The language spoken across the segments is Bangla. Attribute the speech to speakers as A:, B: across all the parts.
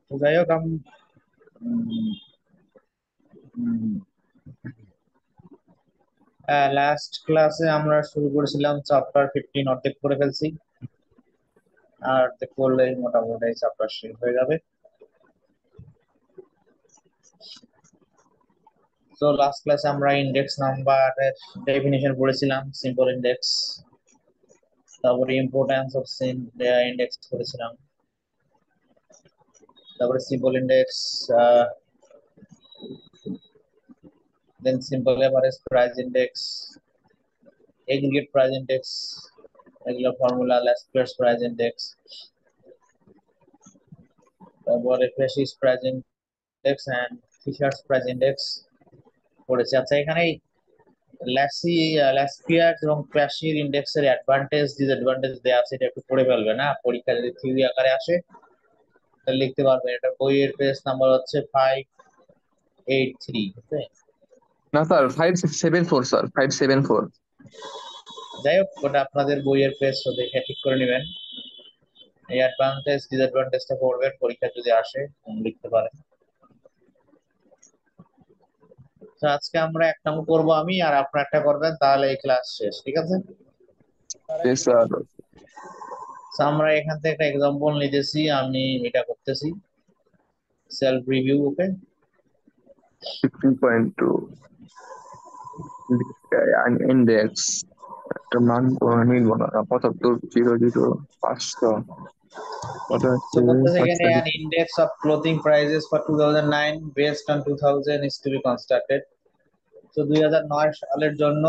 A: তো যাই হোক লাস্ট ক্লাসে আমরা শুরু করেছিলাম চ্যাপ্টার 15 অর্ধেক করে ফেলছি। আর অর্ধেক করলেই মোটামুটি চ্যাপ্টার শেষ হয়ে যাবে। তো লাস্ট ক্লাসে আমরা ইন্ডেক্স নাম্বারের ডেফিনিশন পড়েছিলাম, সিম্পল ইন্ডেক্স, তারপরে ইম্পর্টেন্স অফ ইন্ডেক্স করেছিলাম, তারপরে simple index, then simple average price index, aggregate price index, এগুলো ফর্মুলা, লাস্ট প্রাইস ইন্ডেক্স, তারপরে ফ্রেশিস price index and Fisher's price index পড়েছি। আচ্ছা, এখানে ল্যাসপিয়ার এবং ক্র্যাশির ইন্ডেক্সের অ্যাডভান্টেজ ডিসঅ্যাডভান্টেজ দেওয়া আছে, এটা একটু পড়ে ফেলবে না, পরীক্ষা যদি থিওরি আকারে আসে তাহলে লিখতে পারবেন। এটা বইয়ের পেজ নাম্বার হচ্ছে 583। ওকে,
B: না স্যার, 574 স্যার, 574।
A: যাই হোক, ওটা আপনাদের বইয়ের পেজ তো দেখে ঠিক করে নেবেন। এই অ্যাডভান্টেজ ডিসঅ্যাডভান্টেজটা পড়বেন, পরীক্ষা যদি আসে লিখতে পারেন। তো আজকে আমরা এক নম্বর করবো আমি, আর আপনার একটা করবেন, তাহলে এই ক্লাস শেষ, ঠিক আছে?
B: Yes, sir.
A: তো আমরা এখান থেকে একটা এক্সাম্পল নিতেছি, আমি এটা করতেছি সেলফ রিভিউ। ওকে,
B: 15.2 ইন্ডেক্স একটা মান নির্ভ না, 75, 00, 500 কত
A: so
B: হচ্ছে?
A: বলতেছে এখানে
B: 500।
A: an index of clothing prices for 2009 based on 2000 is to be constructed. তো 2009 সালের জন্য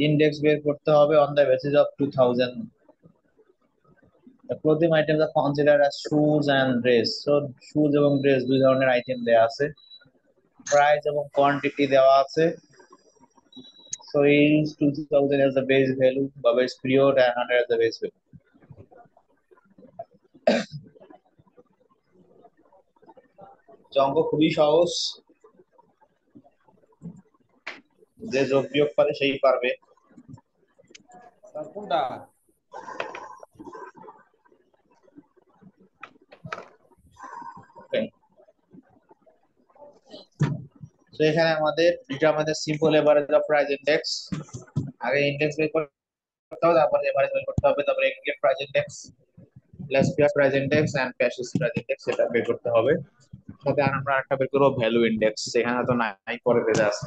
A: ইন্ডেক্স বের করতে হবে on the basis of 2000. The clothing items are considered as shoes and dress. So shoes এবং ড্রেস দুই ধরনের আইটেম দেওয়া আছে, প্রাইস এবং কোয়ান্টিটি দেওয়া আছে। So use 2000 as the base value বা base period and 100 as the base value. অঙ্ক খুবই সহজ, যে যোগ বিয়োগ পারে সেই পারবে।
C: কোনটা?
A: Okay. তো এখানে আমাদের simple average of price index, আগে ইন্ডেক্স বের করতে হবে, তারপরে এভারেজ বের করতে হবে, তারপরে aggregate price index, last price index and ক্যাশিস প্রাইস ইন্ডেক্স এটা বের করতে হবে। সাথে আর আমরা একটা বের করবো ভ্যালু ইন্ডেক্স, এখানে তো নাই, পরে বের আছে।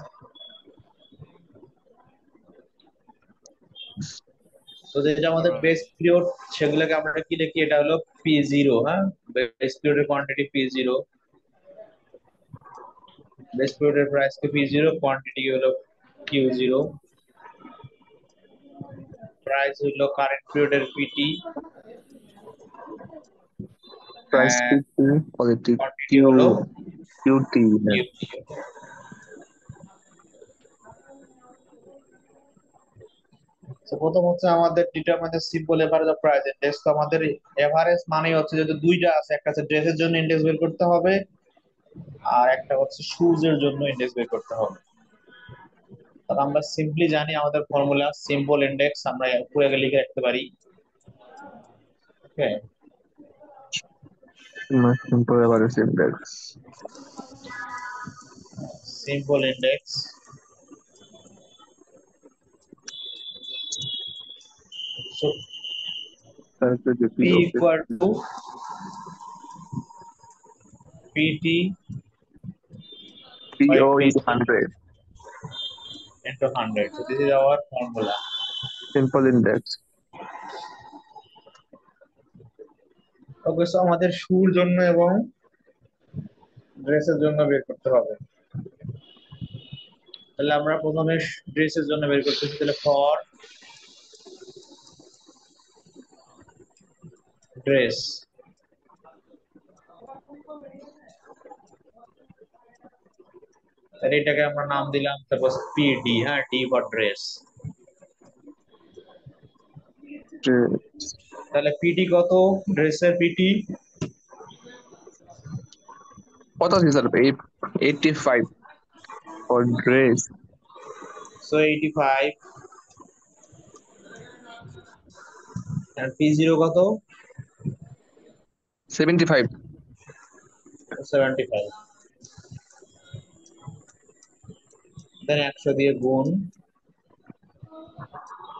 A: তো যেটা আমাদের বেস পিরিয়ড, সেগুলোকে আমরা কি লিখি, এটা হলো P0। হ্যাঁ, বেস পিরিয়ডের কোয়ান্টিটি P0, বেস পিরিয়ডের প্রাইস কে P0, কোয়ান্টিটি হলো Q0, প্রাইস হলো কারেন্ট পিরিয়ডের PT,
B: price
A: and
B: PT positive
A: quantity
B: Q
A: হলো
B: কিউটি।
A: QT। তো প্রথম হচ্ছে আমাদের determine the simple average of price index. তো আমাদের এভারেজ মানে হচ্ছে যদি দুইটা আছে, একটা হচ্ছে ড্রেসের জন্য ইন্ডেক্স বের করতে হবে, আর একটা হচ্ছে শুজ এর জন্য ইন্ডেক্স বের করতে হবে। তাহলে আমরা সিম্পলি জানি আমাদের ফর্মুলা সিম্পল ইন্ডেক্স, আমরা উপরে আগে লিখে রাখতে পারি। Okay,
B: simple average index
A: simple index, so P
B: PO
A: equal to PT by
B: PO into
A: PC
B: 100
A: into 100. So this is our formula.
B: Simple index.
A: Okay, so আমাদের শুর জন্য এবং ড্রেসের জন্য বের করতে হবে। তাহলে আমরা প্রথমে ড্রেসের জন্য বের করতেছি, তাহলে ফর ড্রেস, তাহলে এটাকে আমরা নাম দিলাম সাপোজ PD। হ্যাঁ, D ফর ড্রেস। তাহলে পিটি কত, ড্রেসের পিটি
B: কত আছে স্যার? 85 for dress.
A: সো 85, আর P0 কত,
B: 75
A: 175, দেন 100 দিয়ে গুণ,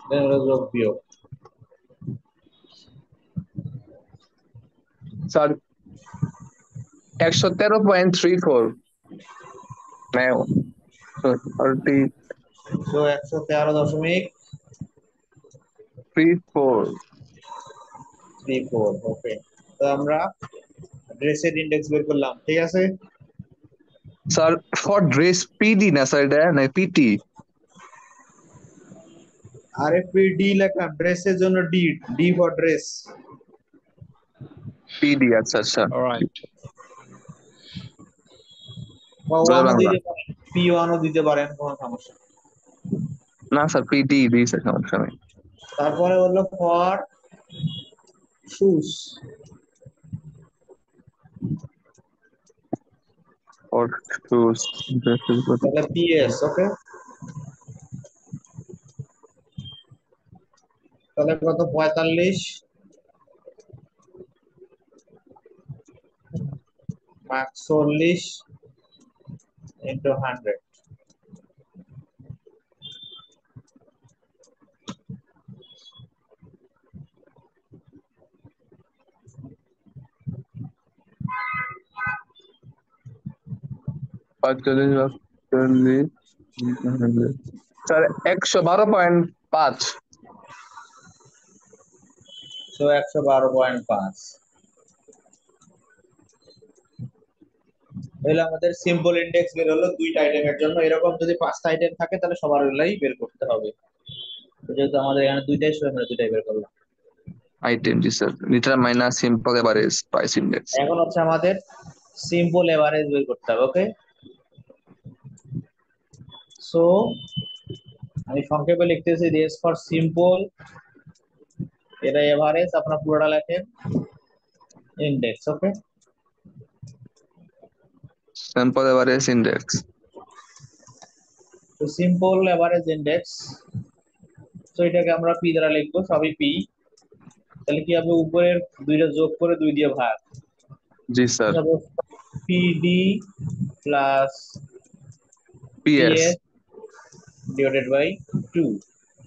A: দেন হলো যোগ বিয়োগ।
B: স্যার 113.34 now 30
A: তো 113.34।
B: 34
A: ওকে, তো আমরা ড্রেসের ইন্ডেক্স বের করলাম, ঠিক আছে।
B: স্যার ফর ড্রেস পিডি না স্যার, এটা না পিটি?
A: আরে ডি লেখা, ড্রেসের জন্য D, D for dress.
B: PD, আচ্ছা আচ্ছা।
C: Alright.
A: বা
B: জয়
A: ওয়ানও
B: বাংলা।
A: দিতে পারেন, পি ওয়ানও দিতে পারেন, কোনো সমস্যা নেই।
B: না স্যার পিডি দিয়েছে, সমস্যা নেই।
A: তারপরে হলো ফর শুজ,
B: ফর শুজ ড্রেসের প্রতি
A: তাহলে পিএস। ওকে, তাহলে কত, 45 মার্ক 40 ইন্টু 100।
B: 45 40 স্যার 112.5।
A: তো 112.5 তাহলে আমাদের সিম্পল ইন্ডেক্স বের হলো দুইটা আইটেমের জন্য। এরকম যদি 5টা আইটেম থাকে তাহলে সবার গুলাই বের করতে হবে। তো যেহেতু আমাদের এখানে দুইটাই ছিল, আমরা দুইটাই বের করলাম।
B: আইটেম জি sir, determiner simple average price index.
A: এখন হচ্ছে আমাদের সিম্পল এভারেজ বের করতে হবে। ওকে, সো আমি সংক্ষেপে লিখতেছি, রেস ফর সিম্পল, এটা এভারেজ, আপনার পুরোটা লেখেন ইন্ডেক্স। ওকে,
B: সিম্পল এভারেজ ইন্ডেক্স।
A: তো সিম্পল এভারেজ ইন্ডেক্স, তো এটাকে আমরা পি দ্বারা লিখবো, সবই পি। তাহলে কি হবে, উপরের দুইটা যোগ করে 2 দিয়ে ভাগ,
B: জি sir.
A: PD plus
B: PS
A: PS divided by 2।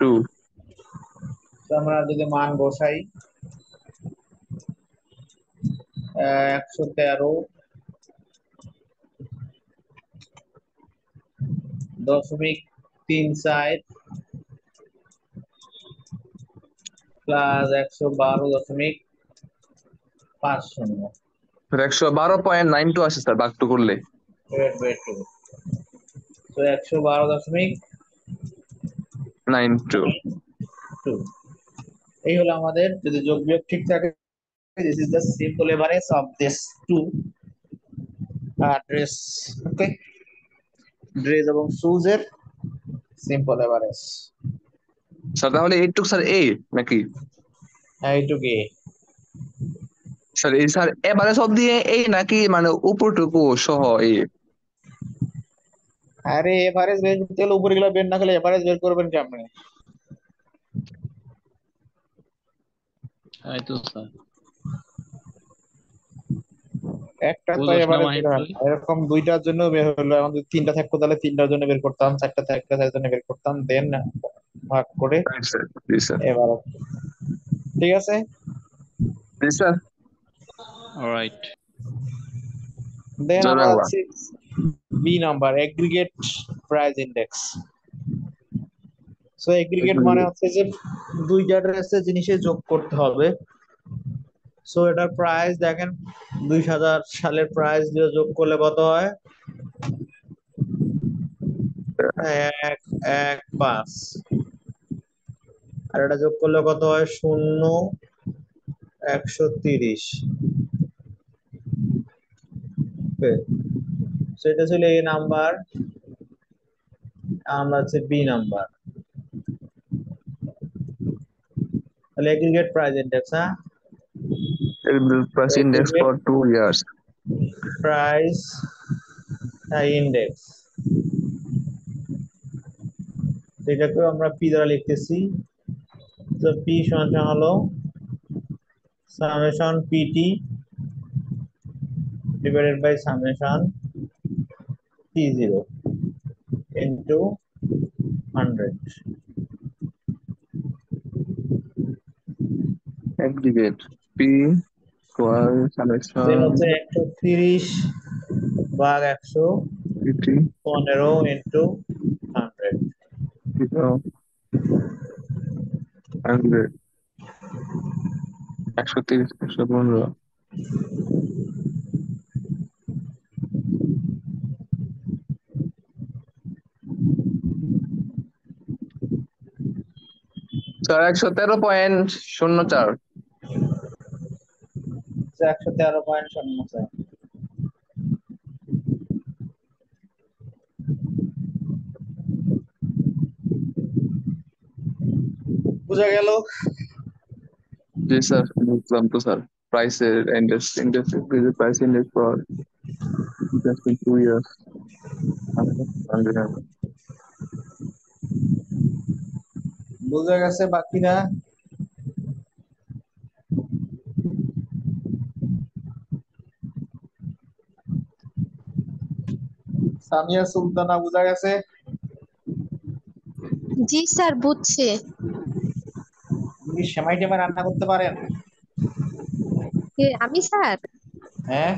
B: 2।
A: তো আমরা যদি মান বসাই, 113.34 প্লাস 112.50।
B: 112.92 আসে স্যার ভাগ টু করলে।
A: ওয়েট ওয়েট, তো 112.92। এই হলো আমাদের, যদি যোগ বিয়োগ ঠিক থাকে, this is the simple average of this two dress. Okay, dress এবং শুজ এর সিম্পল এভারেজ।
B: স্যার তাহলে এইটুক স্যার এ নাকি?
A: এইটুকু
B: স্যার এই স্যার এভারেজ সব দিয়ে এই নাকি, মানে উপরটুকু সহ এ?
A: আরে এভারেজ বের করতে গেলে উপরে গুলো বের না করলে এভারেজ বের করবেন কেমনে?
C: এই তো স্যার,
A: একটা তো
C: বুঝোস না
A: এভারেজ
C: মাহির
A: বের হয়
C: তুই?
A: না। এরকম দুইটার জন্য বের হলো, এখন যদি তিনটা থাকতো তাহলে তিনটার জন্য বের করতাম, চারটা থাকলে তার জন্য বের করতাম, দেন ভাগ করে
B: রাইট স্যার, জি স্যার।
A: এভারেজ। ঠিক আছে,
B: জি স্যার।
C: Alright.
A: দেন
B: জয়
A: আমরা
B: বাংলা।
A: যাচ্ছি B number, aggregate price index. So aggregate মানে হচ্ছে যে দুইটা ড্রেসের জিনিসে যোগ করতে হবে। সো এটার প্রাইস দেখেন, 2000 সালের প্রাইস দিয়ে যোগ করলে কত হয়, 115। আর এটা যোগ করলে কত হয়, 0, 130। সেটা ছিল এ নাম্বার, আমরা হচ্ছে বি নাম্বার। তাহলে এগ্রিগেট প্রাইস ইন্ডেক্স, হ্যাঁ,
B: price index
A: aggregate
B: for 2 years।
A: প্রাইস ইন্ডেক্স, এটাকেও আমরা পি দ্বারা লিখতেছি। তো পি সমান হলো summation PT divided by summation T0 into 100.
B: aggregate P equal
A: Then
B: summation
A: হচ্ছে 130 ভাগ 115
B: PT
A: into 100.
B: 100 130 115 স্যার 113.04
A: 113.04 বুঝা গেল?
B: জি স্যার বুঝলাম তো স্যার প্রাইসের index price index for just in 2 years.
A: বুঝা গেছে বাকিরা? সামিয়া সুলতানা বুঝা গেছে?
D: জি স্যার বুঝছি।
A: আপনি সেমাই টেমাই রান্না করতে পারেন?
D: আমি স্যার
A: হ্যাঁ,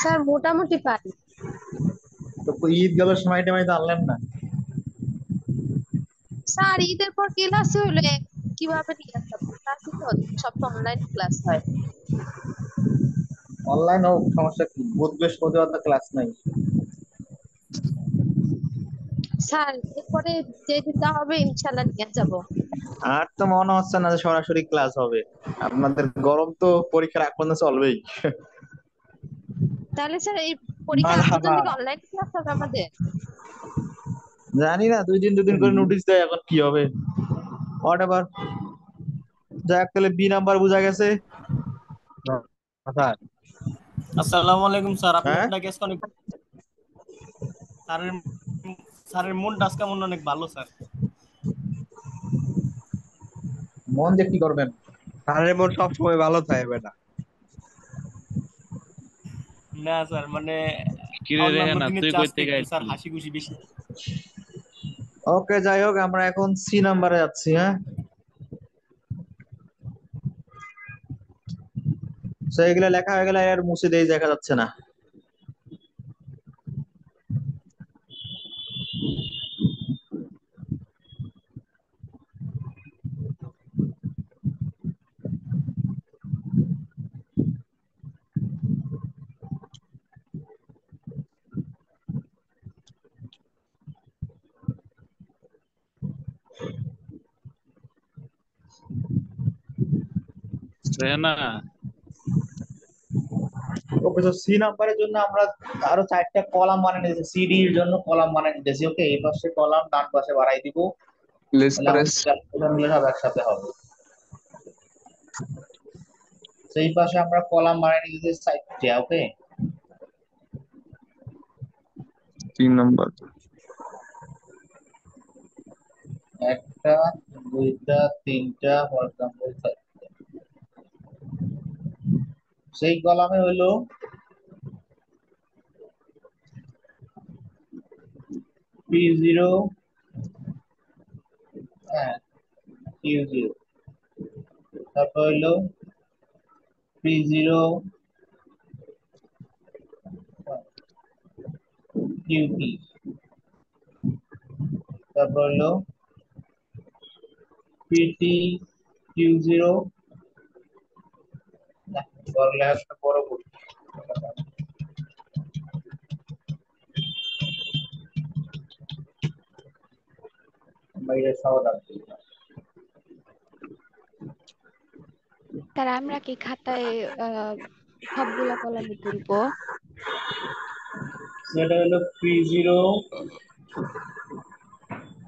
D: স্যার মোটামুটি পারি।
A: তো ঈদ গেল সেমাই টেমাই তো আনলেন না।
D: স্যার ঈদের পর ক্লাস হইলে কিভাবে নিয়ে যাবো? ক্লাসই তো সব তো অনলাইন ক্লাস হয়।
A: অনলাইন হোক, সমস্যা কি? বুধ বৃহস্পতিবার তো ক্লাস নাই।
D: স্যার এরপরে যেদিন যা হবে ইনশাল্লাহ নিয়ে যাব।
A: আর তো মনে হচ্ছে না যে সরাসরি ক্লাস হবে। আপনাদের গরম তো পরীক্ষার আগ পর্যন্ত চলবেই।
D: তাহলে স্যার এই পরীক্ষার আগ
A: মারহাবা।
D: পর্যন্ত কি অনলাইন ক্লাস হবে আমাদের?
A: জানি না, 2 দিন করে নোটিশ দেয়, এখন কি হবে। হোয়াট এভার, যাক তাহলে বি নাম্বার বোঝা গেছে। স্যার,
E: আসসালামু আলাইকুম স্যার,
A: হ্যাঁ
E: আপনার কাছে অনেক স্যারের স্যারের মনটা আজকে মনে অনেক ভালো স্যার।
A: মন দিয়ে কি করবেন?
F: স্যারের মন সবসময় ভালো থাকবে না।
E: না স্যার মানে
C: কিরে
E: অন্যান্য
C: রেহানা,
E: দিনের
C: তুই
E: চেয়ে
C: কই
E: আজকে
C: থেকে
E: একটু স্যার
C: আইছিস?
E: হাসি খুশি বেশি।
A: ওকে, যাই হোক, আমরা এখন সি নাম্বারে যাচ্ছি। হ্যাঁ, তো এগুলো লেখা হয়ে গেলে আর মুছে দিয়ে দেখা যাচ্ছে না।
C: রেহানা,
A: ওকে, তো সি নাম্বারের জন্য আমরা আরো 4টা কলাম বানিয়ে নিয়েছি। সিডি এর জন্য কলাম বানিয়ে নিতেছি। ওকে, এই পাশে কলাম, ডান পাশে বাড়াই দিব,
B: লেস
A: তাহলে
B: প্রেস
A: আমাদের ক্যালকুলেটর মিলে সব একসাথে হবে। সেই পাশে আমরা কলাম বানিয়ে নিতেছি 4টা। ওকে,
B: 3 নম্বর
A: 1টা 2টা 3টা 4টা। সেই কলামে হলো P0, হ্যাঁ Q0, তারপর হলো P0 QP, তারপর হলো PT Q0। না, বড় লেখাটা বড় করি, বাইরে সহজ আছে।
G: স্যার আমরা কি খাতায় সবগুলা কলামে তুলবো?
A: সেটা হলো P0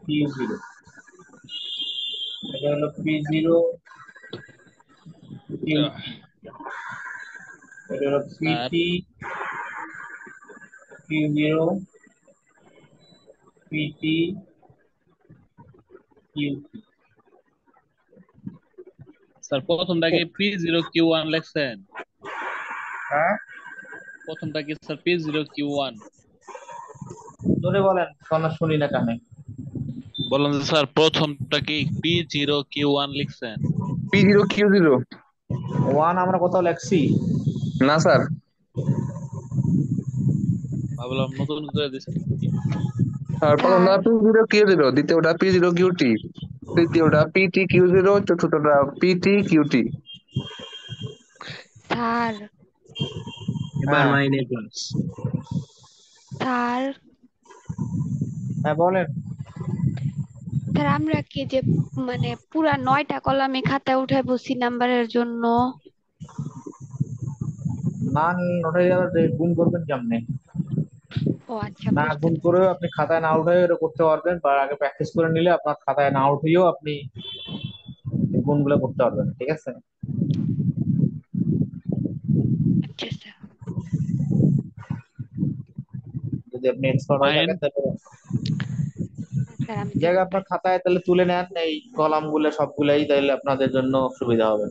A: Q0, এটা হলো P0 Q, এটা হলো
C: sir
A: PT Q0 PT QP।
C: Sir প্রথমটাকে P0Q1 লেখছেন?
A: হ্যাঁ,
C: প্রথমটা কি স্যার P0Q1?
A: জোরে বলেন, কোনো শুনি না কানে।
C: বললাম যে স্যার প্রথমটা কি P0Q1 লিখছেন?
B: P0Q0?
A: ওয়ান আমরা কোথাও লেখছি?
B: না স্যার।
C: ভাবলাম নতুন করে দিচ্ছেন কি।
B: স্যার প্রথমটা
G: স্যার
B: P0Q0, দ্বিতীয়টা P0Q-T, তৃতীয়টা PT-Q0, চতুর্থটা PT-Q-T।
G: স্যার
F: এবার
A: হ্যাঁ
F: মাইনে ক্লাস।
G: স্যার
A: হ্যাঁ বলেন।
G: স্যার আমরা কি যে মানে পুরা 9টা কলামে খাতায় উঠাই বসি নাম্বারের জন্য?
A: মান ওঠাই যাবে, গুণ করবেন কেমনে?
G: ও আচ্ছা,
A: না
G: বুঝতে
A: গুণ
G: পারছি।
A: করেও আপনি খাতায় না উঠে এটা করতে পারবেন, বা আগে প্র্যাকটিস করে নিলে আপনার খাতায় না উঠিয়েও আপনি এই গুণগুলো করতে পারবেন, ঠিক আছে?
G: আচ্ছা স্যার।
A: যদি আপনি এক্সপার্ট হয়ে
C: মাইন
A: থাকেন তাহলে
G: স্যার আমি
A: জায়গা
G: চেষ্টা
A: আপনার খাতায় তাহলে তুলে নেন এই কলাম গুলো সবগুলাই, তাইলে আপনাদের জন্য সুবিধা হবে।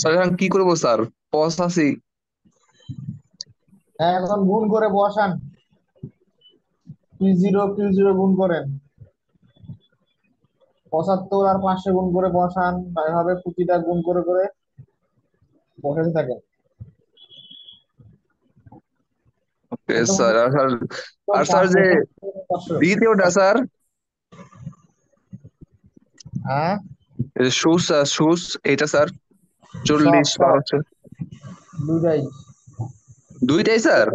B: স্যার এখন কি করবো স্যার? 85।
A: হ্যাঁ, এখন গুণ করে বসান। P0Q0 গুণ করেন, 75 আর 500 গুণ করে বসান, এভাবে প্রতিটা গুণ করে করে বসাতে থাকেন।
B: ওকে
A: প্রথম
B: স্যার। আর স্যার, আর স্যার
A: 500,
B: যে
A: 500।
B: দ্বিতীয়টা স্যার,
A: হ্যাঁ,
B: সুস সুস, এটা স্যার
A: সব
B: 40
A: সব
B: 1200।
A: দুইটাই।
B: দুইটাই স্যার?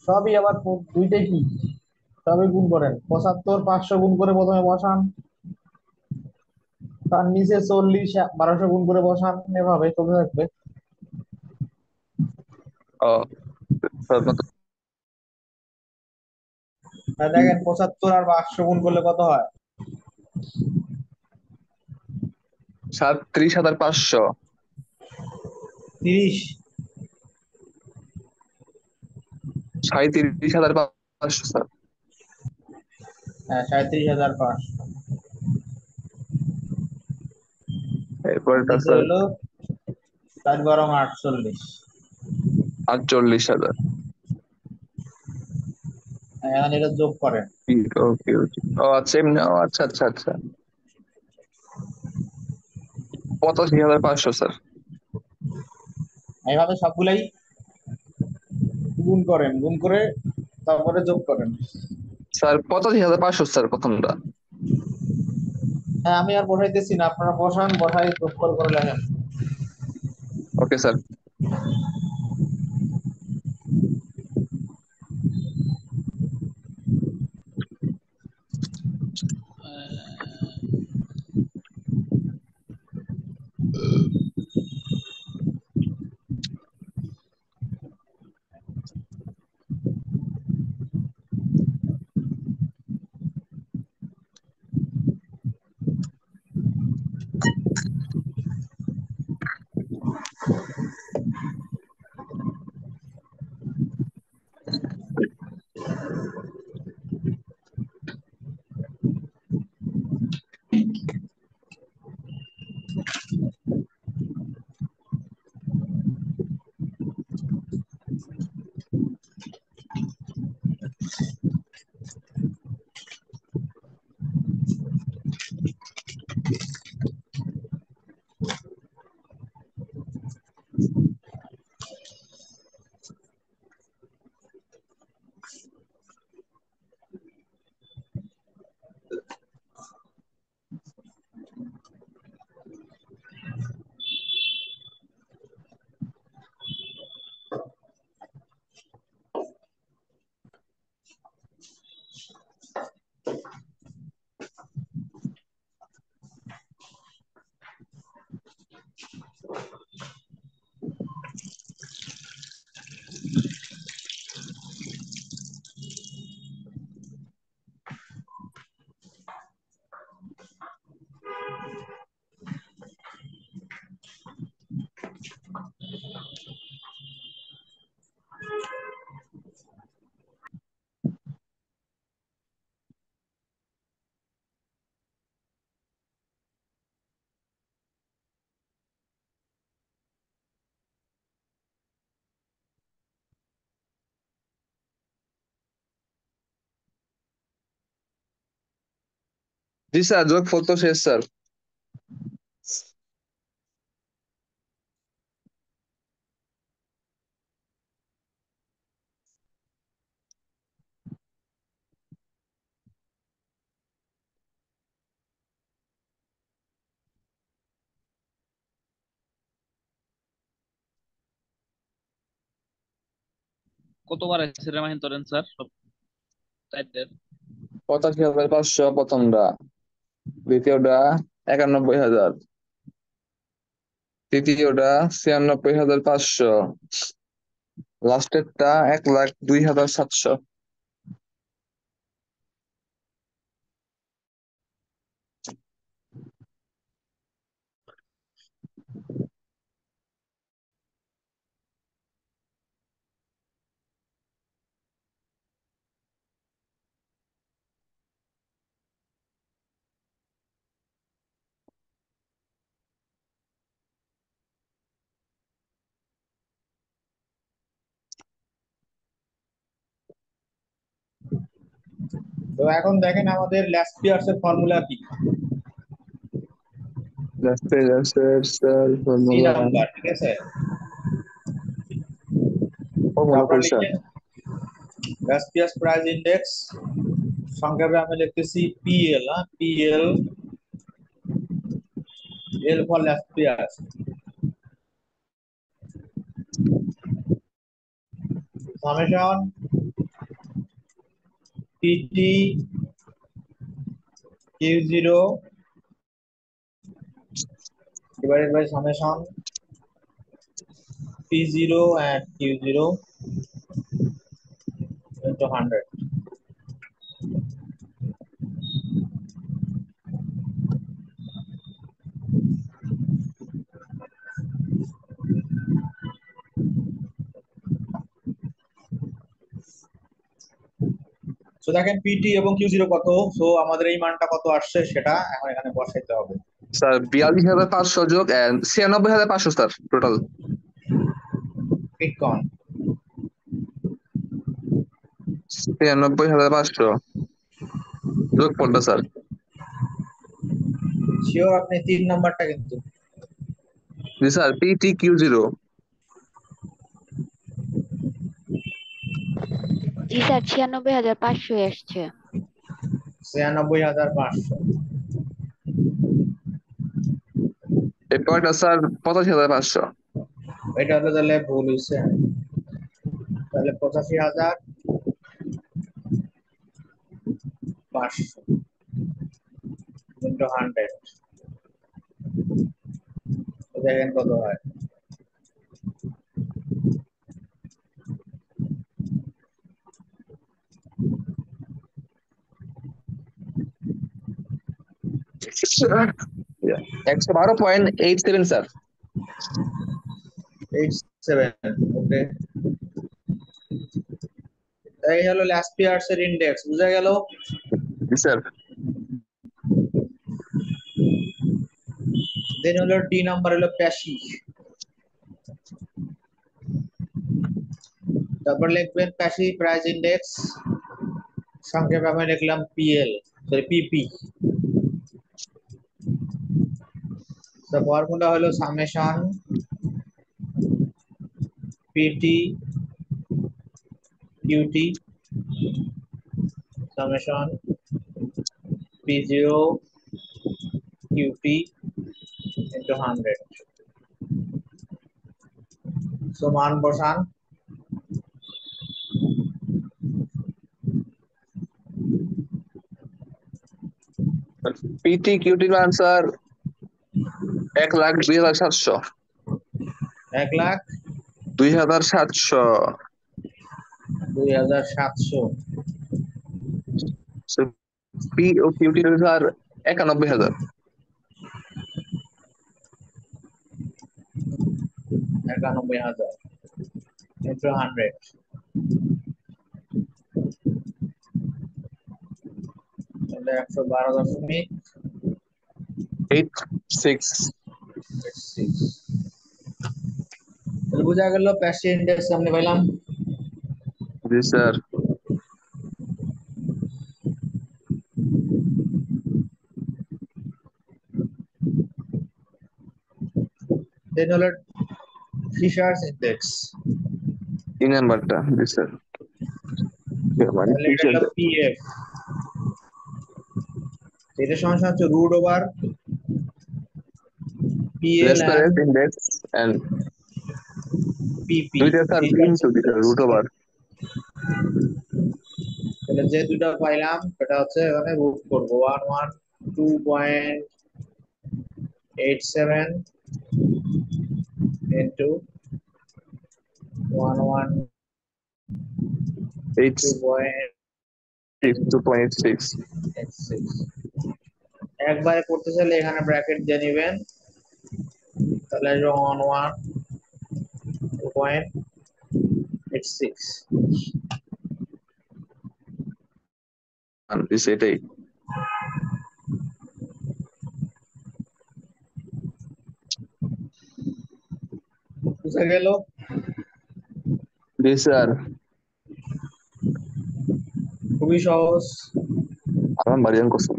A: সবই আবার দুইটাই কি, সবই গুণ করেন। 75 500 গুণ করে প্রথমে বসান, তার নিচে 40 1200 গুণ করে বসান, এভাবে চলতে থাকবে।
B: ও স্যার, নতুন
A: দেখেন 75 আর 500 গুণ করলে কত হয়?
B: 37,500।
A: 30।
B: 37,500 স্যার।
A: হ্যাঁ, 37,500।
B: এরপরটা
A: নিচে
B: স্যার
A: হলো 4 12 48।
B: 48,000।
A: এখন এটা যোগ করেন।
B: ওকে ওকে। ও আচ্ছা, এমনি। ও আচ্ছা আচ্ছা আচ্ছা। 85,500 স্যার।
A: এইভাবে সবগুলাই গুণ করেন, গুণ করে তারপরে যোগ করেন।
B: স্যার 85,500 স্যার প্রথমটা।
A: হ্যাঁ, আমি আর বসাইতেছি না, আপনারা বসান, বসাই যোগ করে করে লেখেন।
B: Okay sir. জি স্যার, যোগফল তো শেষ স্যার।
C: কতবার আছে রিমাইন্ড করেন স্যার সব টাইপের?
B: 85,500 প্রথমটা, দ্বিতীয়টা 91,000, তৃতীয়টা 96,500, লাস্টেরটা 1,02,700।
A: তো এখন দেখেন আমাদের ল্যাসপিয়ার্স এর ফর্মুলা কি।
B: স্যার
A: সি
B: ফর্মুলা
A: নাম্বার, ঠিক আছে?
B: ফর্মুলা
A: তারপর
B: কই স্যার?
A: লিখেন ল্যাসপিয়ার্স প্রাইস ইন্ডেক্স, সংক্ষেপে আমি লিখতেছি PL. PL, L for Laspeyres, summation PT Q zero divided by summation P0 and Q0 into 100. So দেখেন পিটি এবং কিউ জিরো কত, সো আমাদের এই মানটা কত আসছে সেটা এখন এখানে বসাইতে হবে।
B: স্যার 42,500 যোগ 96,500 স্যার টোটাল।
A: বিটকয়েন
B: 96,500 যোগফলটা স্যার।
A: শিওর আপনি 3 নাম্বারটা কিন্তু।
B: জি স্যার, PTQ0।
G: জি স্যার 96,500 এসছে।
A: 96,500।
B: এই পয়েন্টটা স্যার 85,500।
A: এটা হলো তাহলে ভুল হয়েছে, তাহলে 85,500 into 100, দেখেন কত হয়।
B: Sir 112.87 sir.
A: 87, ওকে। এই হলো ল্যাসপিয়ার্স এর ইন্ডেক্স, বুঝা গেল?
B: জি স্যার।
A: দেন হলো ডি নাম্বার হলো প্যাসি, তারপর লিখবেন প্যাসি প্রাইস ইন্ডেক্স, সংক্ষেপে আমি লিখলাম পিএল, সরি পিপি। তো ফর্মুলা হলো summation PT QT summation P0 QT into 100. So মান বসান,
B: PTQT মান sir 1,02,700।
A: 1,02,700।
B: 2,700। P O QT sir 91,000।
A: 91,000 into 100, তাহলে
B: 112.86।
A: তাহলে বোঝা গেল প্যাসি ইন্ডেক্স আমরা পেলাম।
B: জি স্যার।
A: দেন হলো ফিশার্স ইন্ডেক্স,
B: তিন নাম্বারটা। জি স্যার। মানে
A: তাহলে এটা
B: ফিশার
A: হলো পিএফ, এটা সমান সমান হচ্ছে রুট ওভার পিএল এন্ড
B: রেস্পারেট ইন্ডেক্স এন্ড
A: পিপি,
B: দুইটা স্যার
A: ফিশার্স
B: ইনটু দিতে
A: ইন্ডেক্স।
B: Root over.
A: তাহলে যে দুটো পাইলাম সেটা হচ্ছে এখানে রুট করবো 112.87 ইন্টু 112.86।
B: 2.6।
A: একবারে করতে চাইলে এখানে ব্র্যাকেট দিয়ে নেবেন, তাহলে আসবে 112.86।
B: সেটাই।
A: বুঝে গেল?
B: জি স্যার।
A: খুবই সহজ।
B: আমার বাড়িয়ান কসম।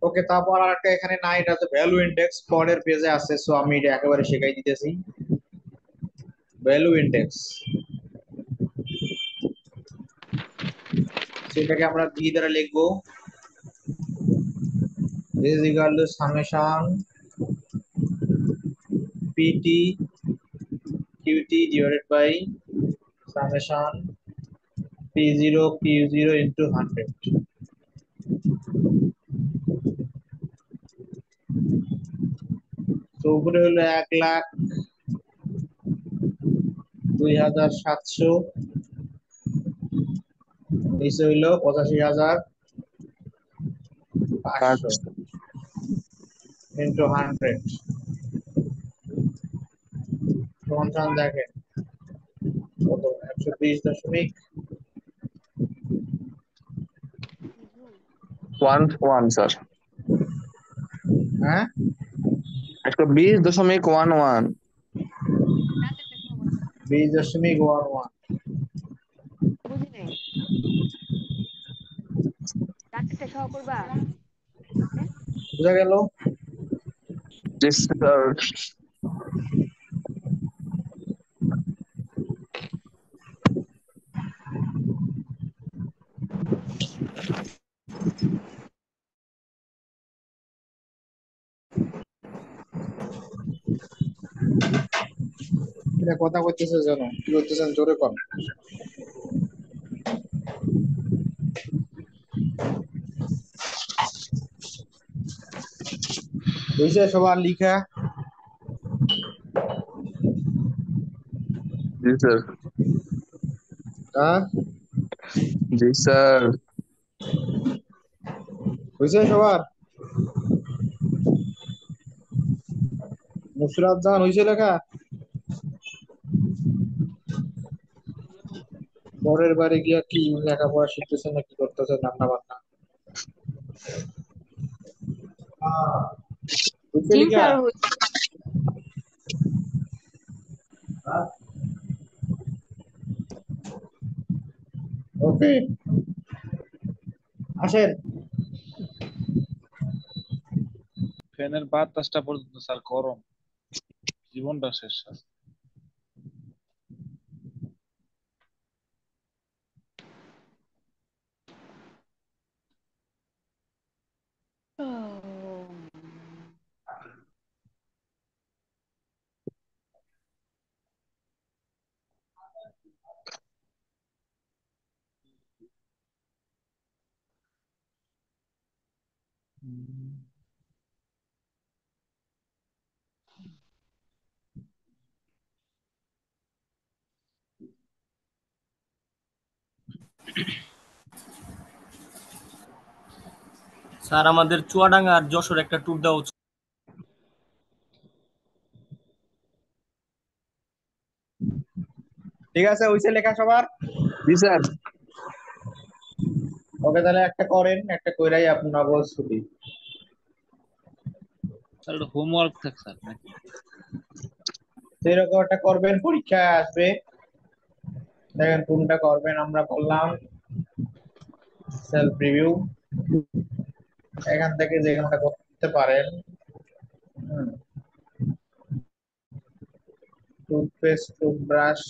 A: ওকে, তারপর আর একটা এখানে নাই, এটা হচ্ছে ভ্যালু ইন্ডেক্স, পরের পেজে আছে, সো আমি এটা একেবারে শেখাই দিতেছি। ভ্যালু ইন্ডেক্স, সেটাকে আমরা বি দ্বারা লিখবো, this is equal to summation pt qt divided by summation p0 q0 into 100। তো উপরে হলো 1,02,700, নিচে হইলো 85,500 into 100 সমান দেখেন কত, 120.,
B: 1 স্যার।
A: হ্যাঁ
B: 120.11।
A: 20.11।
G: বুঝি নাই, ডাক্তারটা সহ করবা?
A: বুঝা গেল?
B: জি স্যার।
A: এটা কথা কইতেছে জানো, কি করতেছেন জোরে কর। হইছে সবার লিখা?
B: জি স্যার।
A: হ্যাঁ
B: জি স্যার।
A: হইছে সবার? নুসরাত জান হইছে লেখা? পরের বারে গিয়া কি লেখাপড়া শিখতেছে না কি করতেছে রান্না বান্না? হইছে
G: জি
A: লেখা?
G: স্যার।
A: ওকে, আসেন।
C: ফ্যানের বাতাসটা পর্যন্ত স্যার গরম, জীবনটা শেষ স্যার।
E: স্যার আমাদের চুয়াডাঙ্গা আর যশোর একটা ট্যুর দেওয়া উচিত।
A: ঠিক আছে, হইছে লেখা সবার?
B: জি স্যার।
A: ওকে, তাহলে একটা করেন, একটা কইরাই আপনার ছুটি।
C: স্যার হোমওয়ার্ক থাক স্যার নাকি?
A: তো এরকম একটা করবেন, পরীক্ষায় আসবে। দেখেন কোনটা করবেন। আমরা করলাম সেলফ রিভিউ, এখান থেকে যে কোনটা করতে পারেন। টুথপেস্ট, টুথব্রাশ,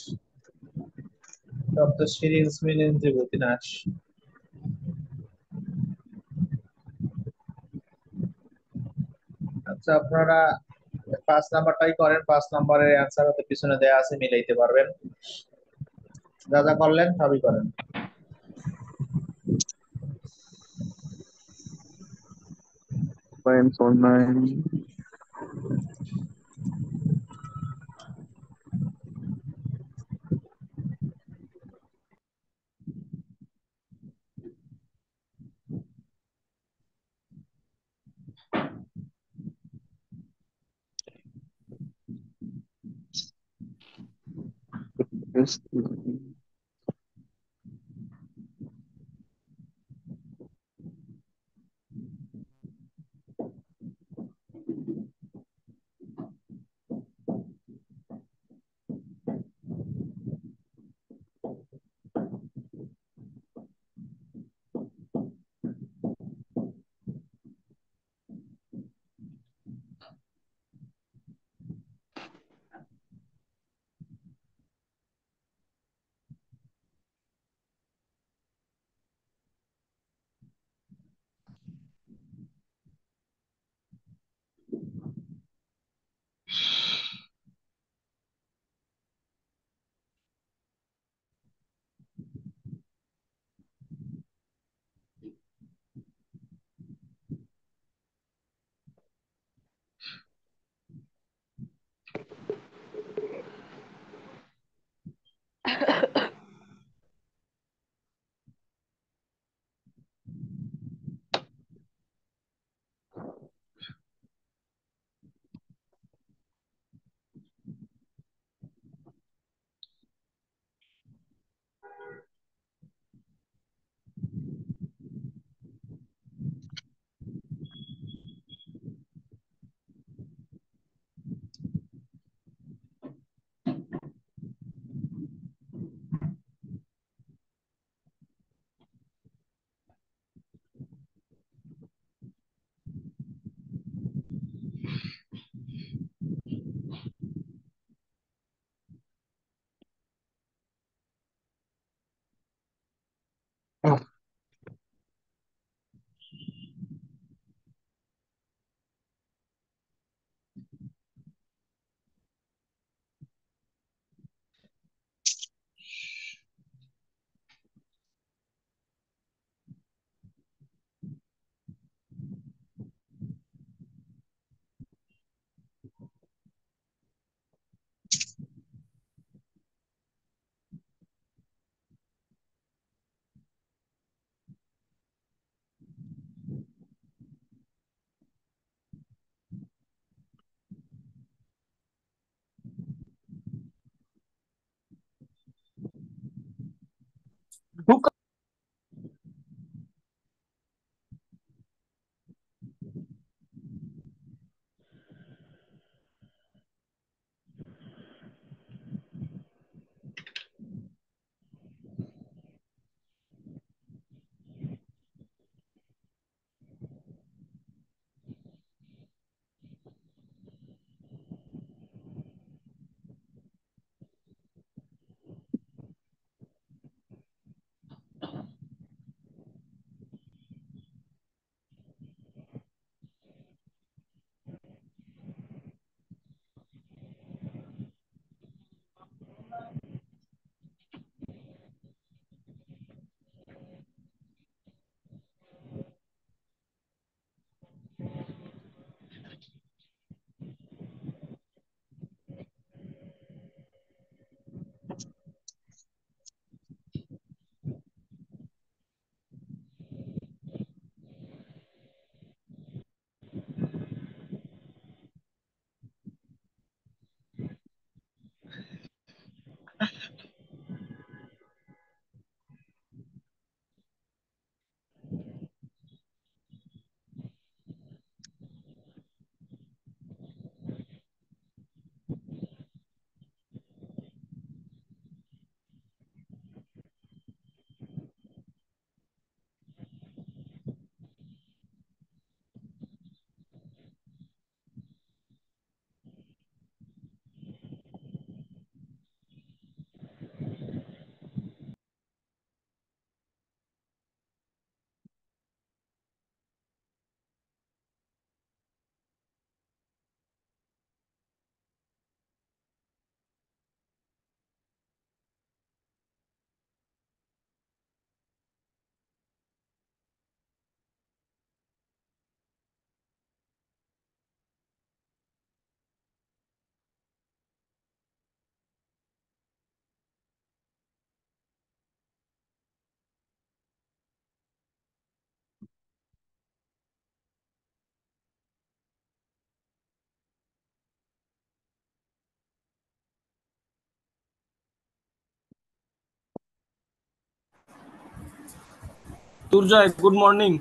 A: শব্দ সিরিঞ্জ মিলিঞ্জ বিভূতিনাশ। আচ্ছা, আপনারা 5 নাম্বারটাই করেন। 5 নাম্বারের অ্যান্সার হতে পিছনে দেয়া আছে, মিলাইতে পারবেন। যা যা করলেন সবই করেন।
B: Points online. Yes.
E: Durjoy, good morning.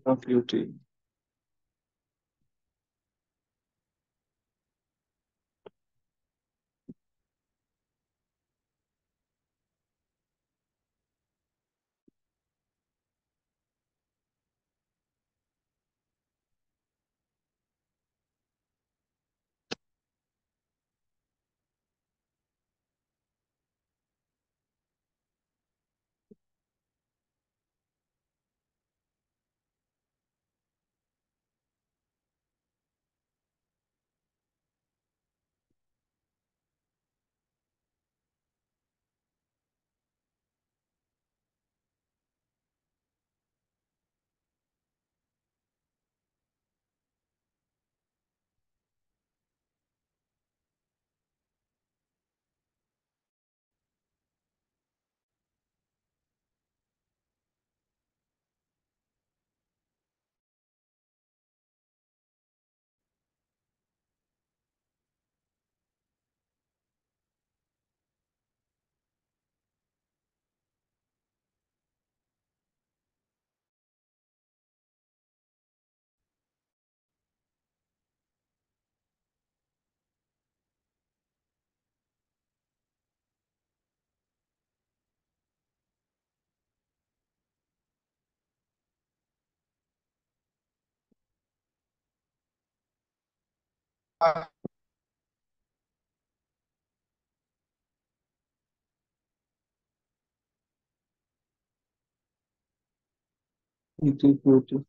B: of beauty. It is beauty.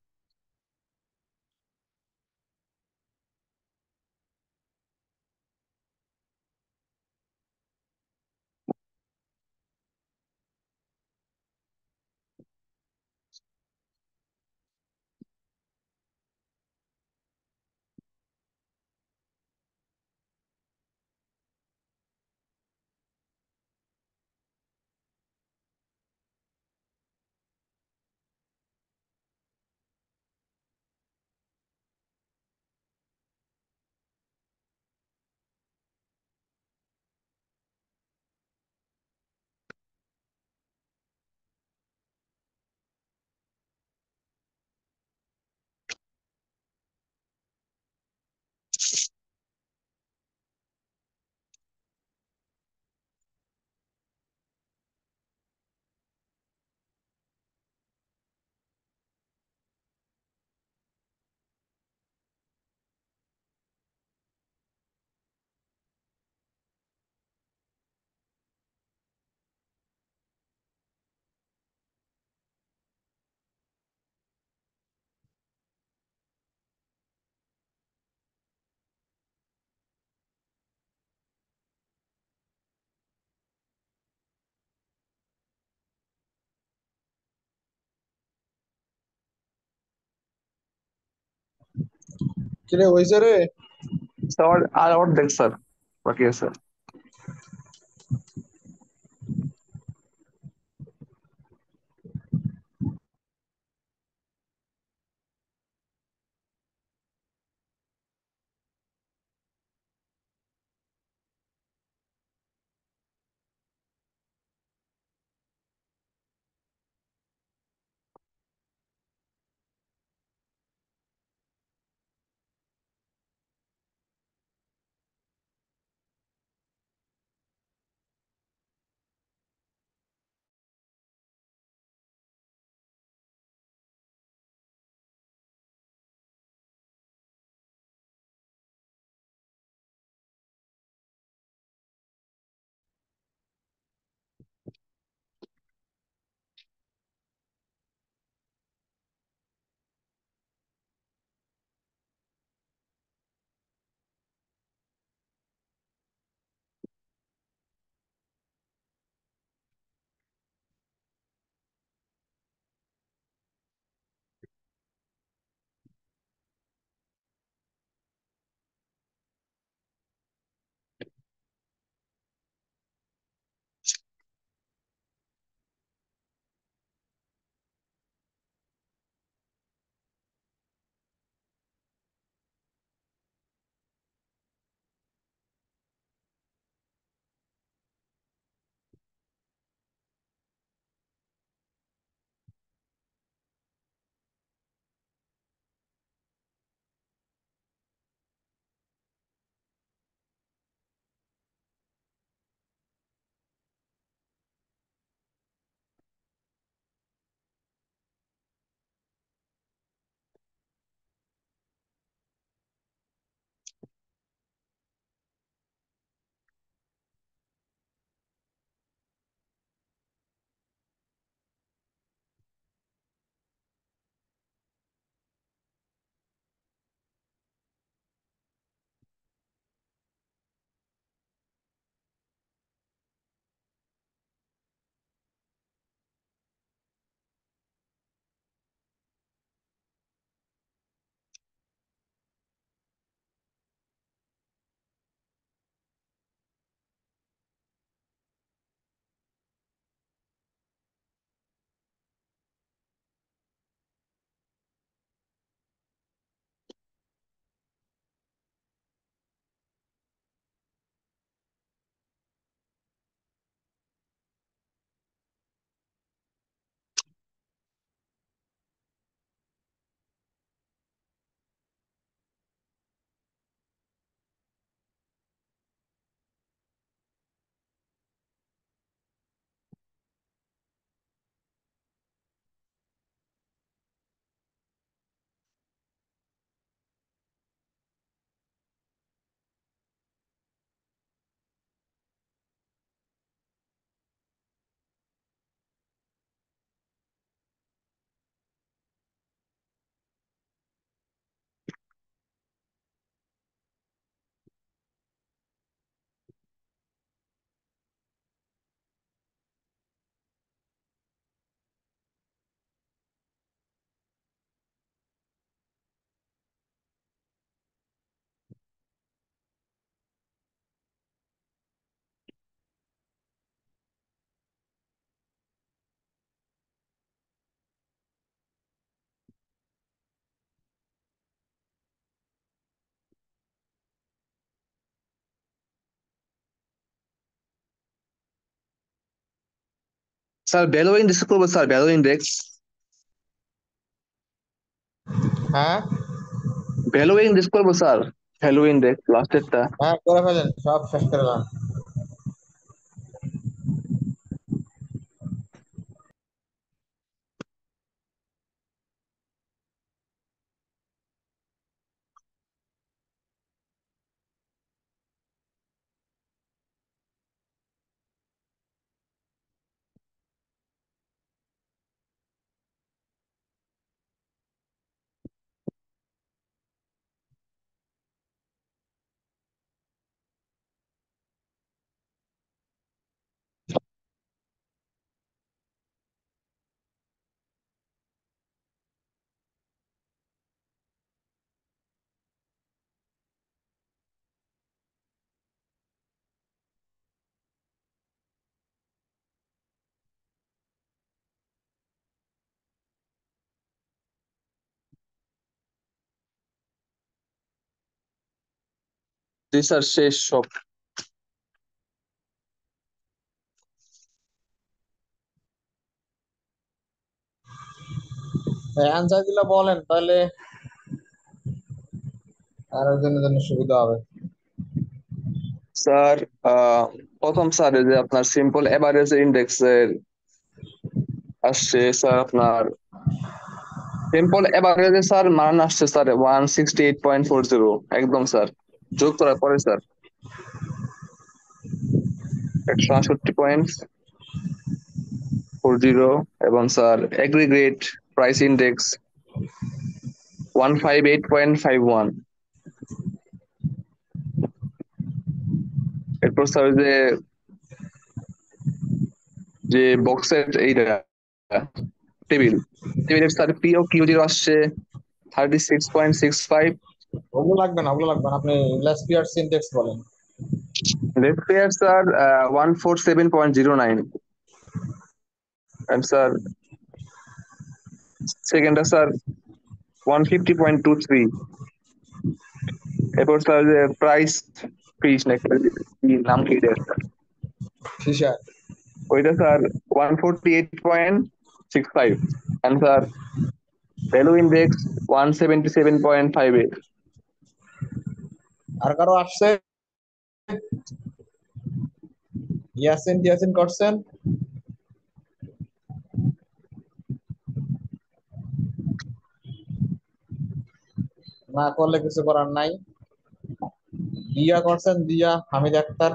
H: কিরে হয়েছে রে?
B: স্যার আর অর্ধেক স্যার বাকি আছে। স্যার ভ্যালু ইন্ডেক্স করবো স্যার, ভ্যালু ইন্ডেক্স।
A: হ্যাঁ
B: ভ্যালু ইন্ডেক্স করবো স্যার, ভ্যালু ইন্ডেক্স লাস্টেরটা।
A: হ্যাঁ, করে ফেলেন, সব শেষ করে দেন।
B: জি স্যার, শেষ সব।
A: অ্যান্সার গুলো বলেন তাহলে আর একজনের জন্য সুবিধা হবে।
B: স্যার প্রথম স্যার এই যে আপনার সিম্পল এভারেজ ইন্ডেক্স এর আসছে স্যার, আপনার সিম্পল এভারেজে স্যার মান আসছে স্যার 168.40, একদম স্যার। যোগ করার পরে স্যার 168.40, এবং স্যার এগ্রিগেট প্রাইস ইন্ডেক্স 158.51। এরপর স্যার যে যে বক্সের এইটা টেবিল, টেবিলের স্যার পি ও কিউ 0 আসছে 36.65।
A: ওগুলো লাগবে না, ওগুলো লাগবে না, আপনি লেসপিয়ার সিনট্যাক্স বলেন।
B: লেফট পেয়ার স্যার 147.09, and স্যার সেকেন্ডটা স্যার 150.23। এরপর স্যার যে প্রাইস ফিস নাকি কি নাম কি এটা স্যার,
A: ফিশার।
B: ওইটা sir 148.65, and sir value index 177.58।
A: আর কারো আসছে? ইয়াসিন টিয়াসিন করছেন? না করলে কিছু করার নাই। দিয়া করছেন, দিয়া হামিদ আক্তার।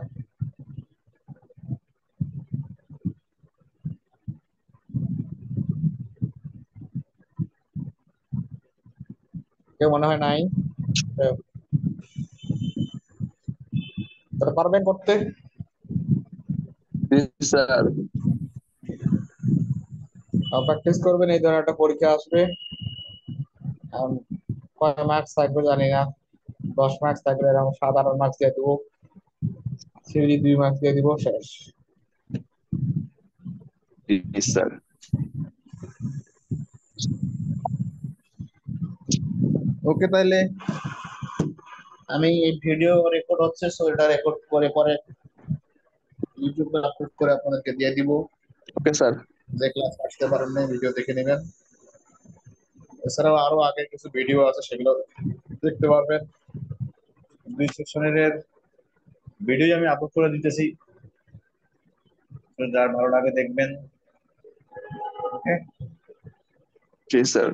A: কেউ মনে হয় নাই। তাহলে পারবেন করতে?
B: জি স্যার।
A: প্র্যাকটিস করবেন, এই ধরনের একটা পরীক্ষা আসবে। কয় মার্কস থাকবে জানি না, 10 মার্কস থাকলে এরকম 7-8 মার্কস দিয়ে দেবো, থিওরি 2 মার্কস দিয়ে দিব, শেষ।
B: জি স্যার।
A: ওকে, তাহলে আমি এই ভিডিও রেকর্ড হচ্ছে, সো এটা রেকর্ড করে পরে ইউটিউবে আপলোড করে আপনাদেরকে দিয়ে দিব।
B: Okay sir.
A: যে ক্লাস আসতে পারেন না ভিডিও দেখে নেবেন। এছাড়াও আরো আগে কিছু ভিডিও আছে, সেগুলো দেখতে পারবেন। 2 সেকশনের ভিডিও আমি আপলোড করে দিতেছি, তো যার ভালো লাগে দেখবেন। ওকে।
B: জি স্যার।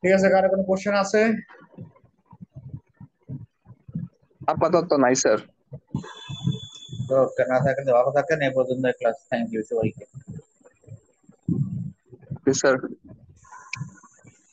A: ঠিক আছে, কারো কোনো কোশ্চেন আছে?
B: আপাতত নাই স্যার।
A: ওকে, না থাকলে ভালো থাকেন। এই পর্যন্ত ক্লাস, থ্যাংক ইউ সবাইকে।
B: জি স্যার।